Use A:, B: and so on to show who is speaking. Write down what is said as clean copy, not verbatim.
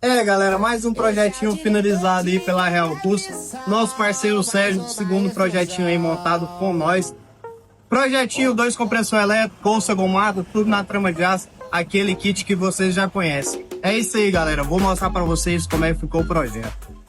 A: Galera, mais um projetinho finalizado aí pela Real Curso. Nosso parceiro Sérgio, segundo projetinho aí montado com nós. Projetinho 2 compressor elétrico, bolsa gomada, tudo na trama de aço, aquele kit que vocês já conhecem. É isso aí, galera. Vou mostrar pra vocês como é que ficou o projeto.